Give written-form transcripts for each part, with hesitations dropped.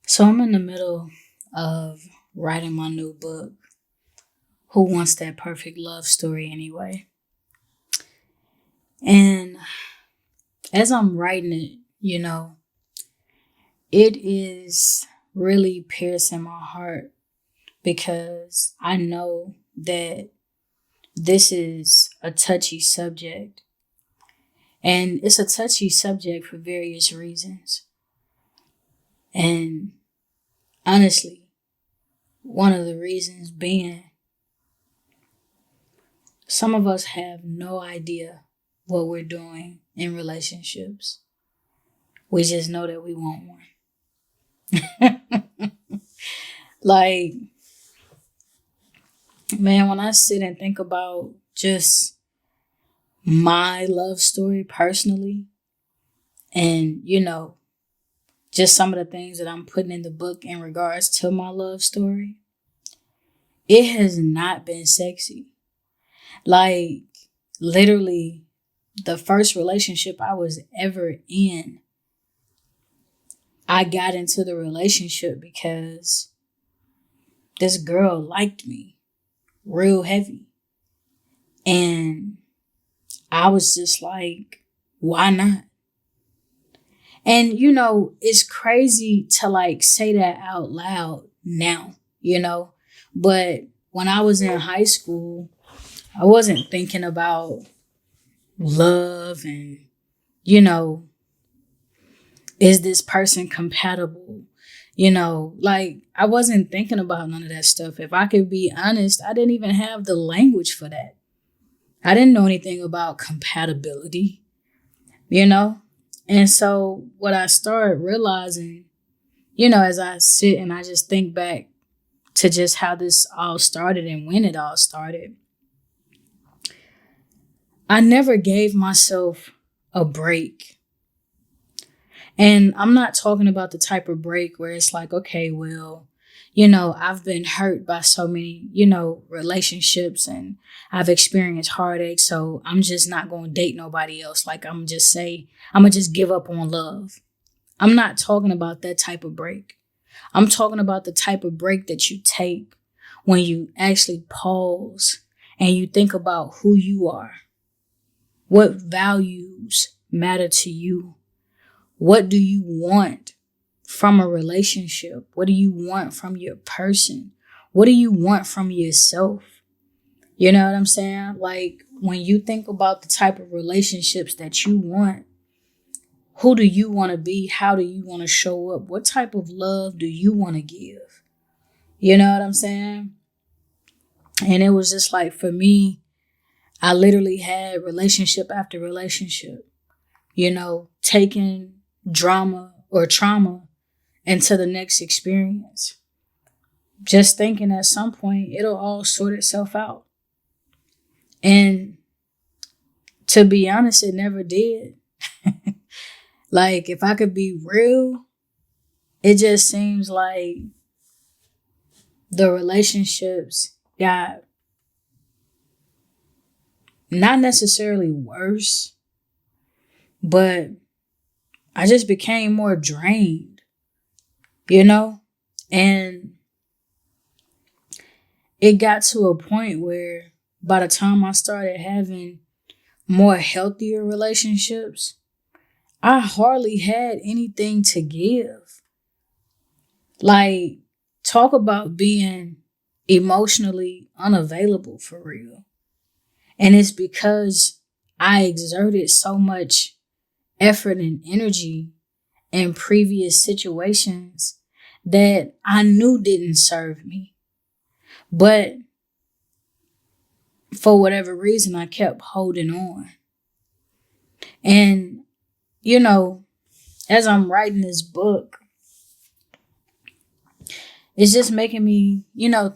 So I'm in the middle of writing my new book, Who Wants That Perfect Love Story Anyway? And as I'm writing it, it is really piercing my heart because I know that this is a touchy subject. And it's a touchy subject for various reasons. And honestly, one of the reasons being some of us have no idea what we're doing in relationships. We just know that we want one. Like, man, when I sit and think about just my love story personally, and, just some of the things that I'm putting in the book in regards to my love story, it has not been sexy. Like, literally, the first relationship I was ever in, I got into the relationship because this girl liked me real heavy. And I was just like, why not? And, it's crazy to like say that out loud now, but when I was in high school, I wasn't thinking about love and, is this person compatible? Like I wasn't thinking about none of that stuff. If I could be honest, I didn't even have the language for that. I didn't know anything about compatibility, And so what I started realizing, as I sit and I just think back to just how this all started and when it all started, I never gave myself a break. And I'm not talking about the type of break where it's like, okay, well, I've been hurt by so many, relationships and I've experienced heartache. So I'm just not going to date nobody else. Like I'm going to just give up on love. I'm not talking about that type of break. I'm talking about the type of break that you take when you actually pause and you think about who you are. What values matter to you? What do you want from a relationship? What do you want from your person? What do you want from yourself? You know what I'm saying? Like when you think about the type of relationships that you want, who do you want to be? How do you want to show up? What type of love do you want to give? You know what I'm saying? And it was just like for me, I literally had relationship after relationship, taking drama or trauma into the next experience. Just thinking at some point it'll all sort itself out. And to be honest, it never did. Like, if I could be real, it just seems like the relationships got not necessarily worse, but I just became more drained, And it got to a point where by the time I started having more healthier relationships, I hardly had anything to give. Like, talk about being emotionally unavailable for real. And it's because I exerted so much effort and energy in previous situations that I knew didn't serve me. But for whatever reason, I kept holding on. And, as I'm writing this book, it's just making me,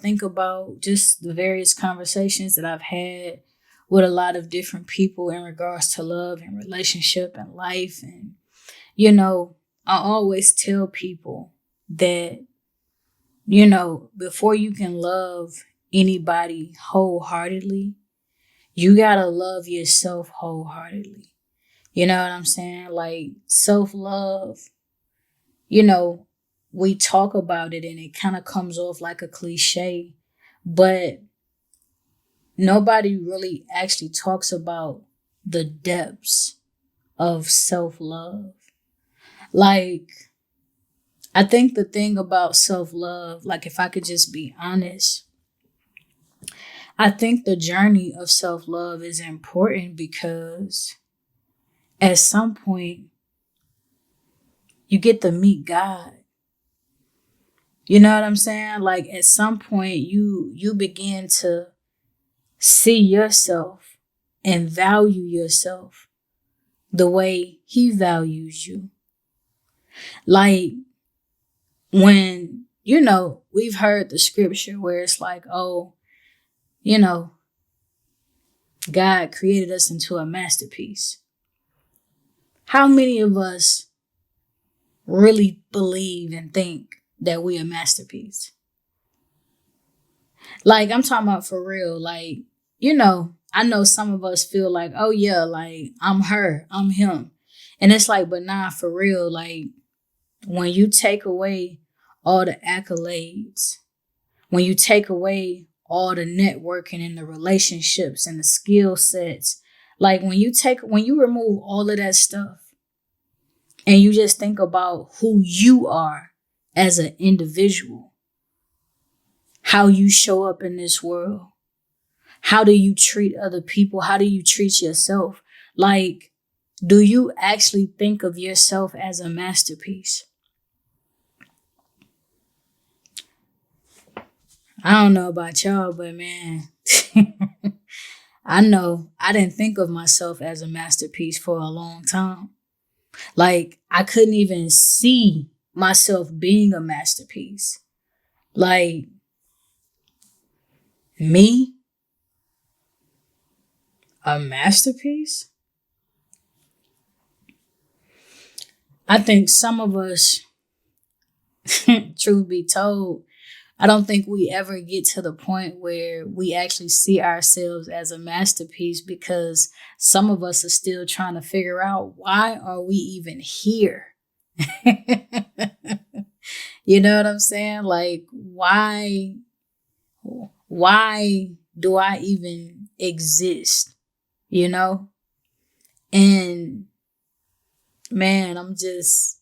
think about just the various conversations that I've had with a lot of different people in regards to love and relationship and life. And, I always tell people that, before you can love anybody wholeheartedly, you gotta love yourself wholeheartedly. You know what I'm saying? Like self-love, we talk about it and it kind of comes off like a cliche, but nobody really actually talks about the depths of self-love. Like, I think the thing about self-love, like if I could just be honest, I think the journey of self-love is important because at some point you get to meet God. You know what I'm saying? Like at some point you begin to see yourself and value yourself the way he values you. Like when, we've heard the scripture where it's like, oh, God created us into a masterpiece. How many of us really believe and think that we're a masterpiece? Like, I'm talking about for real. Like, I know some of us feel like, oh yeah, like I'm her, I'm him. And it's like, but nah, for real, like when you take away all the accolades, when you take away all the networking and the relationships and the skill sets, like when you remove all of that stuff and you just think about who you are as an individual, how you show up in this world, how do you treat other people, how do you treat yourself? Like, do you actually think of yourself as a masterpiece? I don't know about y'all, but man, I know I didn't think of myself as a masterpiece for a long time. Like, I couldn't even see myself being a masterpiece. Like, me, a masterpiece? I think some of us, truth be told, I don't think we ever get to the point where we actually see ourselves as a masterpiece because some of us are still trying to figure out, why are we even here? You know what I'm saying? Like, why do I even exist? And man, I'm just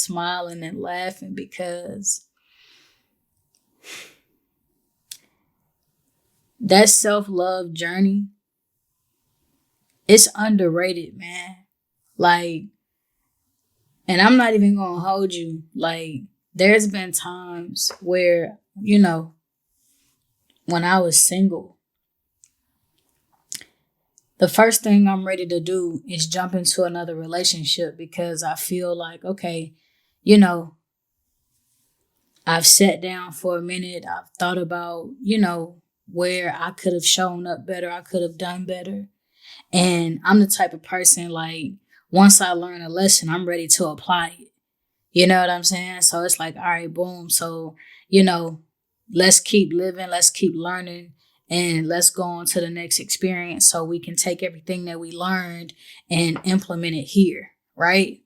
smiling and laughing because that self-love journey, it's underrated, man. Like, and I'm not even gonna hold you. Like, there's been times where, when I was single, the first thing I'm ready to do is jump into another relationship because I feel like, okay, I've sat down for a minute. I've thought about, where I could have shown up better. I could have done better. And I'm the type of person, like, once I learn a lesson, I'm ready to apply it. You know what I'm saying? So it's like, all right, boom. So, let's keep living. Let's keep learning. And let's go on to the next experience so we can take everything that we learned and implement it here, right?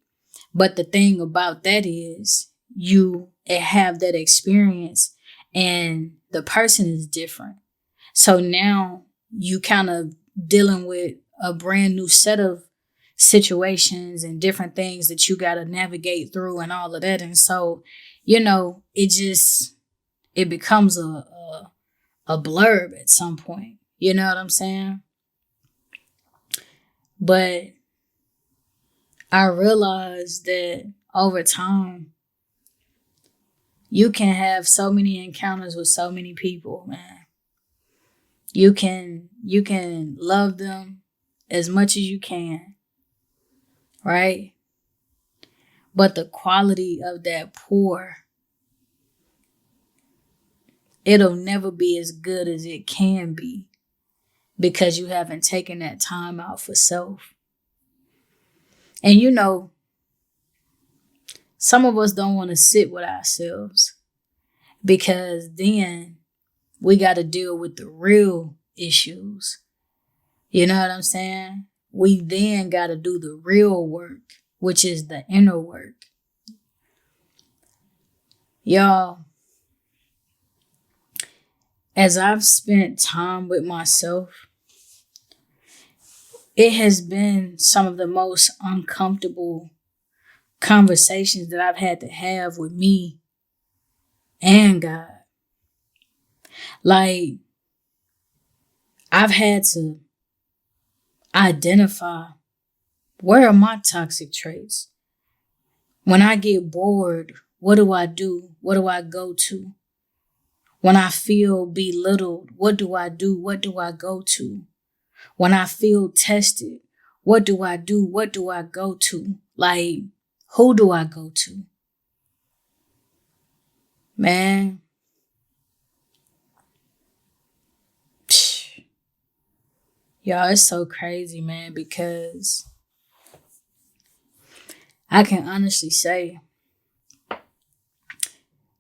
But the thing about that is you have that experience and the person is different. So now you kind of dealing with a brand new set of situations and different things that you got to navigate through and all of that. And so, it becomes a blurb at some point. You know what I'm saying? But I realized that over time, you can have so many encounters with so many people, man. You can love them as much as you can, right? But the quality of that pour, it'll never be as good as it can be because you haven't taken that time out for self. And some of us don't want to sit with ourselves because then we got to deal with the real issues. You know what I'm saying? We then got to do the real work, which is the inner work. Y'all, as I've spent time with myself, it has been some of the most uncomfortable conversations that I've had to have with me and God. Like, I've had to identify, where are my toxic traits? When I get bored, what do I do? What do I go to? When I feel belittled, what do I do? What do I go to? When I feel tested, what do I do? What do I go to? Like, who do I go to? Man, y'all, it's so crazy, man, because I can honestly say,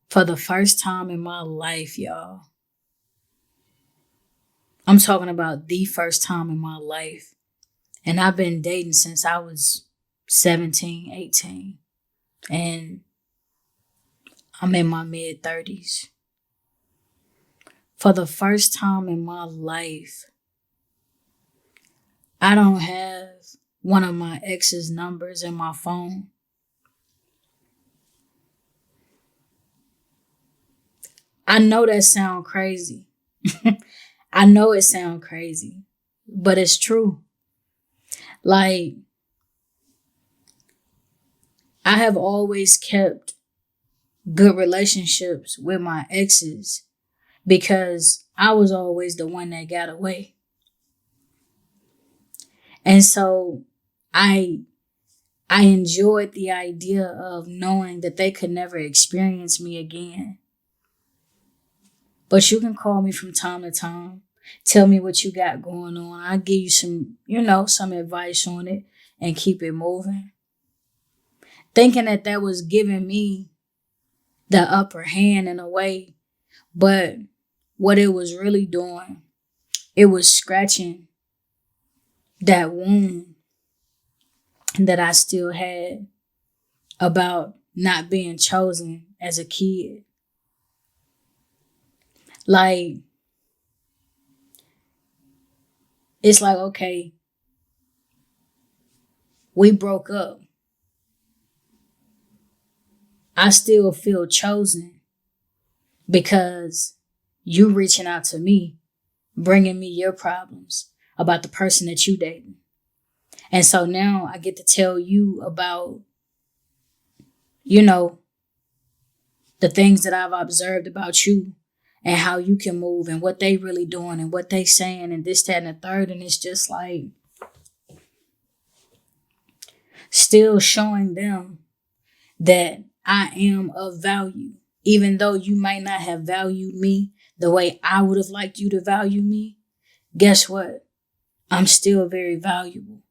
for the first time in my life, y'all, I'm talking about the first time in my life, and I've been dating since I was 17, 18, and I'm in my mid 30s. For the first time in my life, I don't have one of my ex's numbers in my phone. I know that sound crazy. I know it sound crazy, but it's true. Like, I have always kept good relationships with my exes because I was always the one that got away. And so I enjoyed the idea of knowing that they could never experience me again. But you can call me from time to time, tell me what you got going on. I'll give you some, some advice on it and keep it moving. Thinking that that was giving me the upper hand in a way, but what it was really doing, it was scratching that wound that I still had about not being chosen as a kid. Like, it's like, okay, we broke up. I still feel chosen because you reaching out to me, bringing me your problems about the person that you dating. And so now I get to tell you about, the things that I've observed about you and how you can move and what they really doing and what they saying and this, that, and the third. And it's just like still showing them that I am of value, even though you might not have valued me the way I would have liked you to value me. Guess what? I'm still very valuable,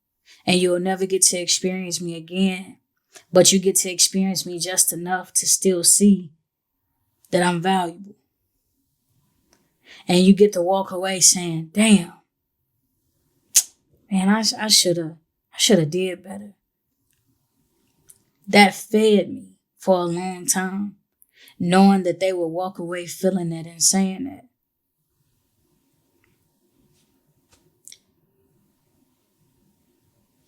and you'll never get to experience me again, but you get to experience me just enough to still see that I'm valuable. And you get to walk away saying, damn, man, I should have did better. That fed me for a long time, knowing that they would walk away feeling that and saying that.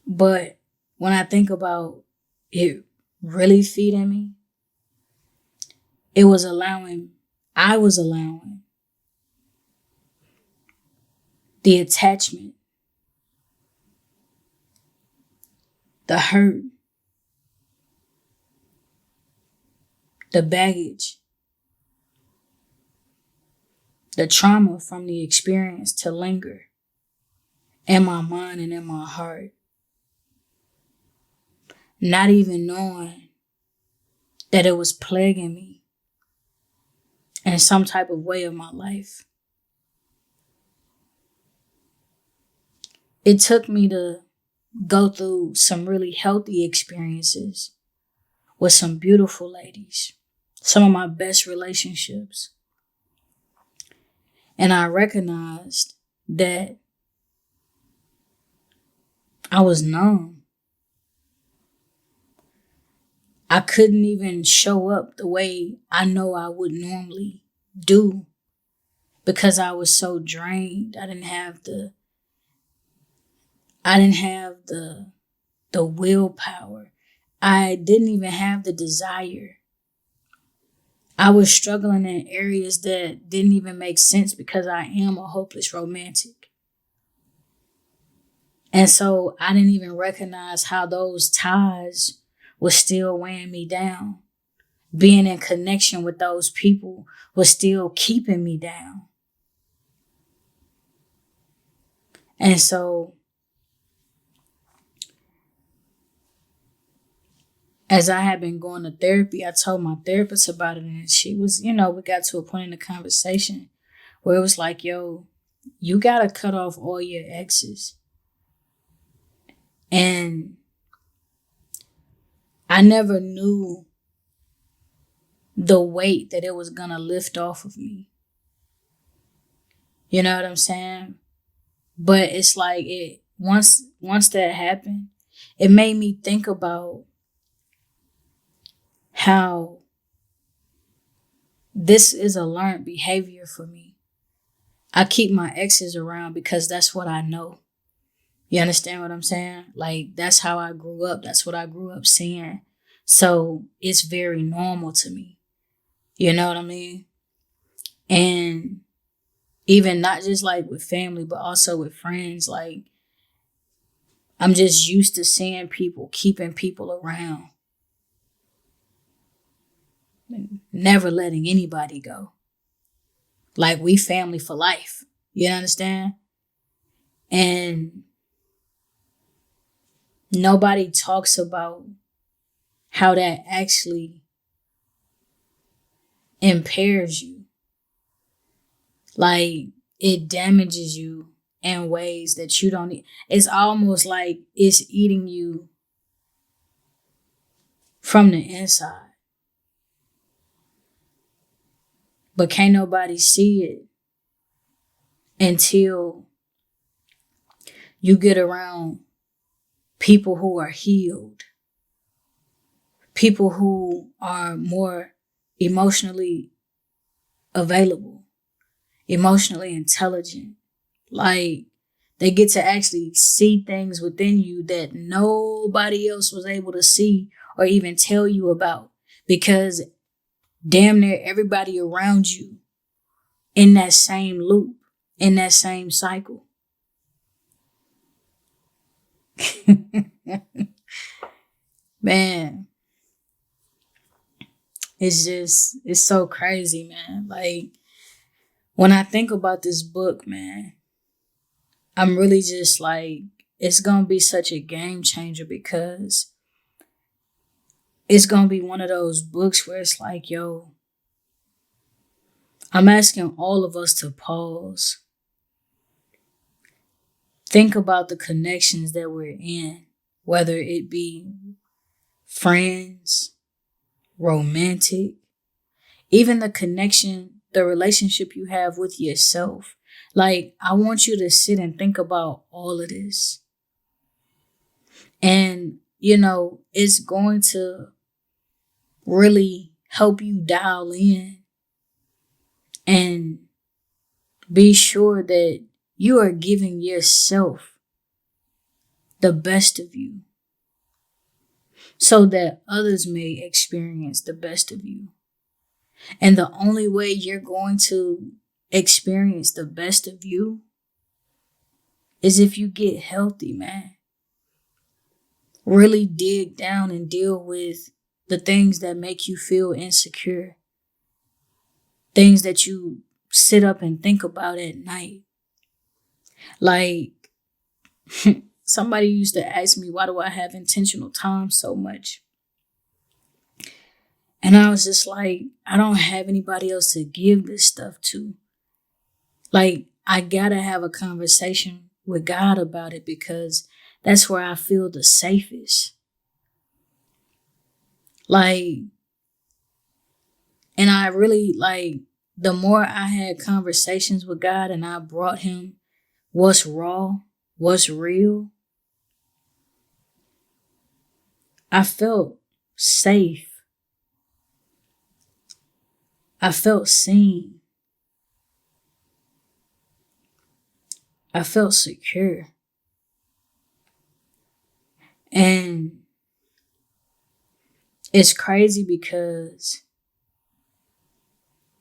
But when I think about it really feeding me, I was allowing the attachment, the hurt, the baggage, the trauma from the experience to linger in my mind and in my heart. Not even knowing that it was plaguing me in some type of way of my life. It took me to go through some really healthy experiences with some beautiful ladies, some of my best relationships. And I recognized that I was numb. I couldn't even show up the way I know I would normally do because I was so drained. I didn't have the willpower. I didn't even have the desire. I was struggling in areas that didn't even make sense because I am a hopeless romantic. And so I didn't even recognize how those ties was still weighing me down. Being in connection with those people was still keeping me down. And so as I had been going to therapy, I told my therapist about it, and she was, we got to a point in the conversation where it was like, yo, you got to cut off all your exes. And I never knew the weight that it was going to lift off of me. You know what I'm saying? But it's like once that happened, it made me think about how this is a learned behavior for me. I keep my exes around because that's what I know. You understand what I'm saying? Like, that's how I grew up. That's what I grew up seeing. So it's very normal to me. You know what I mean? And even not just like with family, but also with friends, like I'm just used to seeing people, keeping people around. Never letting anybody go. Like, we family for life. You understand? And nobody talks about how that actually impairs you. Like, it damages you in ways that you don't. It's almost like it's eating you from the inside. But can't nobody see it until you get around people who are healed, people who are more emotionally available, emotionally intelligent. Like, they get to actually see things within you that nobody else was able to see or even tell you about, because damn near everybody around you in that same loop, in that same cycle. Man, it's so crazy, man. Like, when I think about this book, man, I'm really just like, it's going to be such a game changer, because it's going to be one of those books where it's like, yo, I'm asking all of us to pause. Think about the connections that we're in, whether it be friends, romantic, even the relationship you have with yourself. Like, I want you to sit and think about all of this. And, it's going to really help you dial in and be sure that you are giving yourself the best of you so that others may experience the best of you. And the only way you're going to experience the best of you is if you get healthy, man. Really dig down and deal with the things that make you feel insecure. Things that you sit up and think about at night. Like, somebody used to ask me, why do I have intentional time so much? And I was just like, I don't have anybody else to give this stuff to. Like, I gotta have a conversation with God about it, because that's where I feel the safest. Like, and I really, like, the more I had conversations with God and I brought him what's raw, what's real, I felt safe. I felt seen. I felt secure. And it's crazy because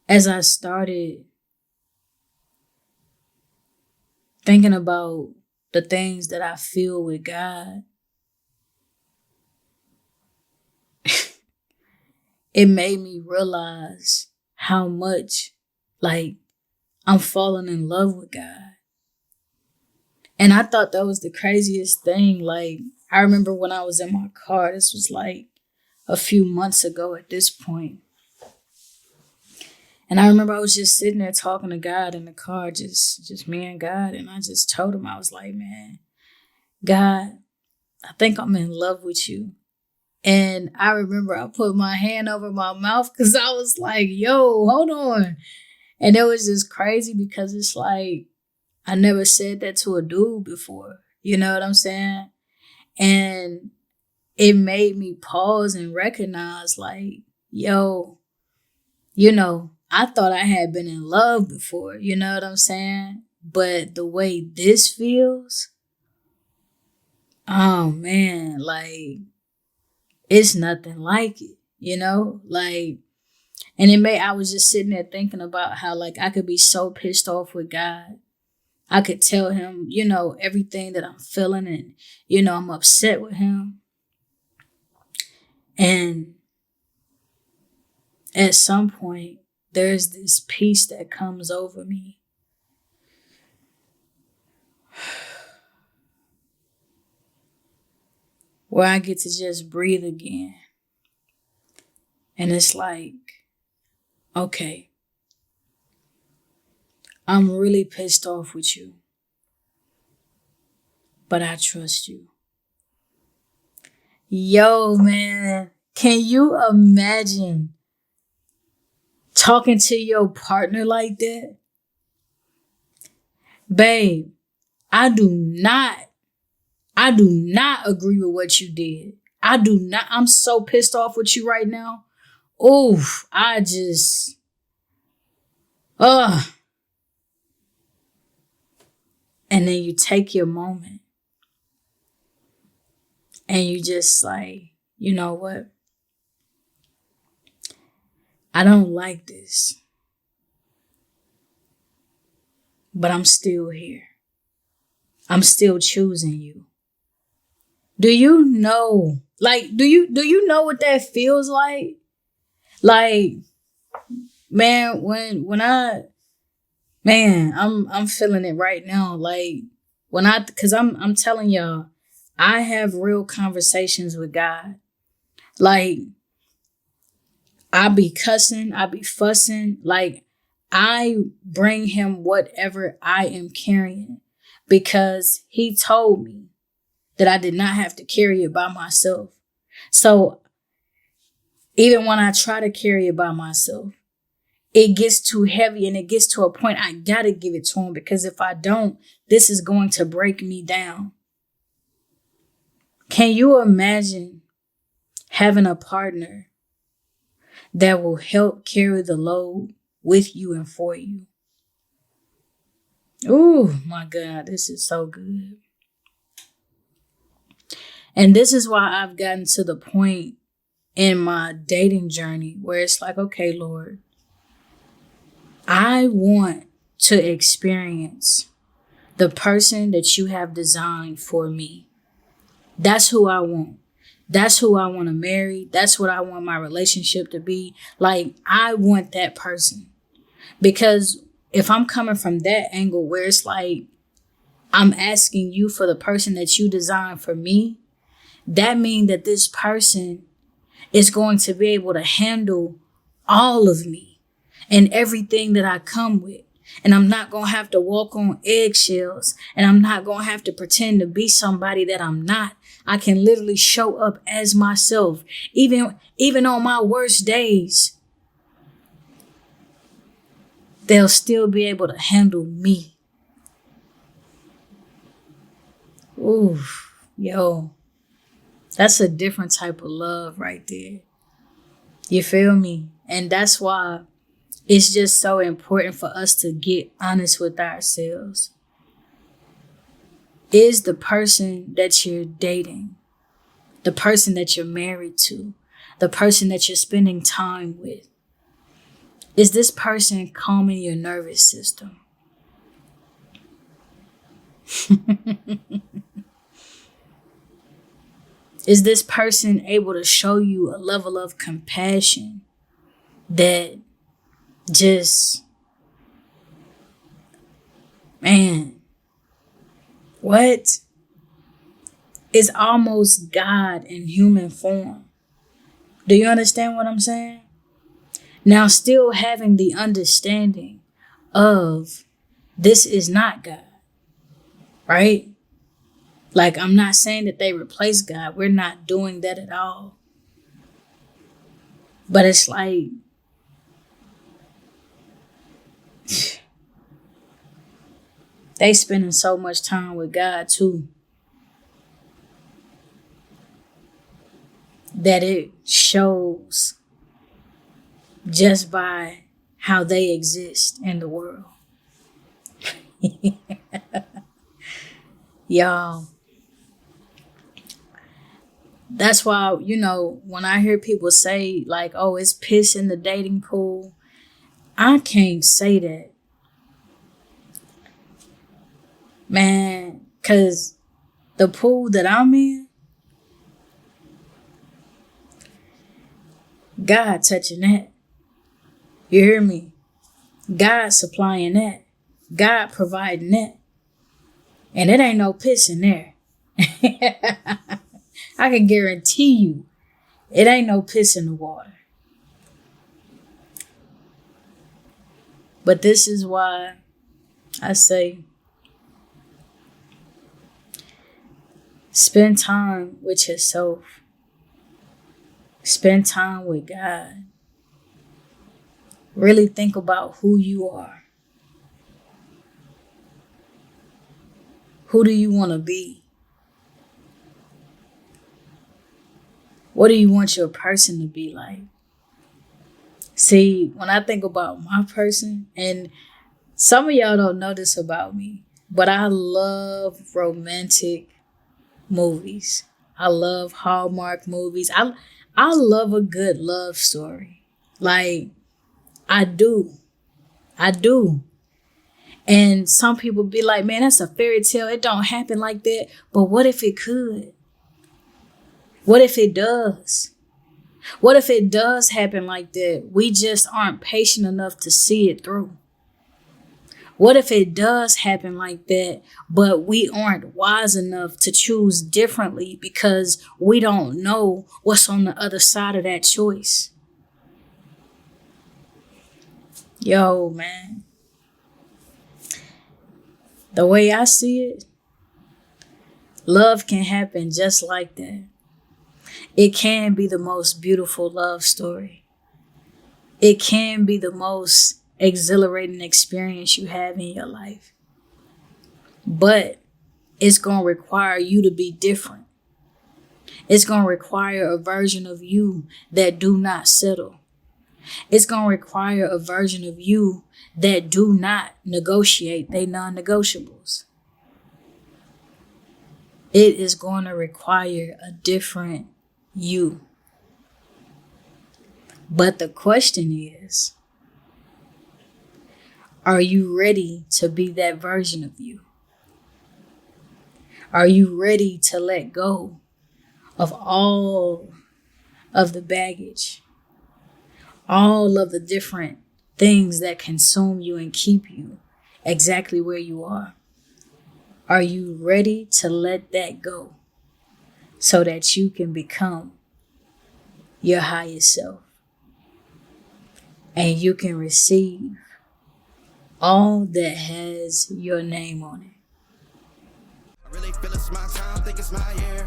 as I started thinking about the things that I feel with God, it made me realize how much, like, I'm falling in love with God. And I thought that was the craziest thing. Like, I remember when I was in my car, this was like a few months ago at this point. And I remember I was just sitting there talking to God in the car, just me and God. And I just told him, I was like, man, God, I think I'm in love with you. And I remember I put my hand over my mouth because I was like, yo, hold on. And it was just crazy because it's like, I never said that to a dude before. You know what I'm saying? And it made me pause and recognize, like, yo, I thought I had been in love before. You know what I'm saying? But the way this feels, oh man, like, it's nothing like it, Like, and I was just sitting there thinking about how, like, I could be so pissed off with God. I could tell him, everything that I'm feeling and, I'm upset with him. And at some point, there's this peace that comes over me. Where I get to just breathe again. And it's like, okay, I'm really pissed off with you, but I trust you. Yo, man, can you imagine talking to your partner like that? Babe, I do not agree with what you did. I'm so pissed off with you right now. Oof, and then you take your moment and you just like, you know what? I don't like this, but I'm still here. I'm still choosing you. Do you know, do you know what that feels like? Like, man, I'm feeling it right now. Like, cause I'm telling y'all, I have real conversations with God. Like, I be cussing, I be fussing. Like, I bring him whatever I am carrying because he told me that I did not have to carry it by myself. So even when I try to carry it by myself, it gets too heavy and it gets to a point I gotta give it to him because if I don't, this is going to break me down. Can you imagine having a partner that will help carry the load with you and for you? Oh my God, this is so good. And this is why I've gotten to the point in my dating journey where it's like, okay, Lord, I want to experience the person that you have designed for me. That's who I want. That's who I want to marry. That's what I want my relationship to be. Like, I want that person. Because if I'm coming from that angle where it's like, I'm asking you for the person that you designed for me, that means that this person is going to be able to handle all of me and everything that I come with. And I'm not going to have to walk on eggshells. And I'm not going to have to pretend to be somebody that I'm not. I can literally show up as myself. Even on my worst days, they'll still be able to handle me. Ooh, yo. That's a different type of love right there. You feel me? And that's why it's just so important for us to get honest with ourselves. Is the person that you're dating, the person that you're married to, the person that you're spending time with, is this person calming your nervous system? Is this person able to show you a level of compassion that just, man, what? Is almost God in human form? Do you understand what I'm saying? Now, still having the understanding of this is not God, right? Like, I'm not saying that they replace God. We're not doing that at all. But it's like, they spending so much time with God too, that it shows just by how they exist in the world. Y'all, that's why, when I hear people say like, oh, it's piss in the dating pool, I can't say that. Man, because the pool that I'm in, God touching that. You hear me? God supplying that. God providing that. And it ain't no piss in there. I can guarantee you, it ain't no piss in the water. But this is why I say, spend time with yourself. Spend time with God. Really think about who you are. Who do you want to be? What do you want your person to be like? See, when I think about my person, and some of y'all don't know this about me, but I love romantic movies. I love Hallmark movies. I love a good love story. Like, I do. And some people be like, man, that's a fairy tale. It don't happen like that. But what if it could? What if it does? What if it does happen like that? We just aren't patient enough to see it through. What if it does happen like that, but we aren't wise enough to choose differently because we don't know what's on the other side of that choice? Yo, man. The way I see it, love can happen just like that. It can be the most beautiful love story. It can be the most exhilarating experience you have in your life. But it's going to require you to be different. It's going to require a version of you that do not settle. It's going to require a version of you that do not negotiate they non-negotiables. It is going to require a different you. But the question is, are you ready to be that version of you? Are you ready to let go of all of the baggage, all of the different things that consume you and keep you exactly where you are? Are you ready to let that go so that you can become your highest self and you can receive all that has your name on it? I really feel it's my time, think it's my year.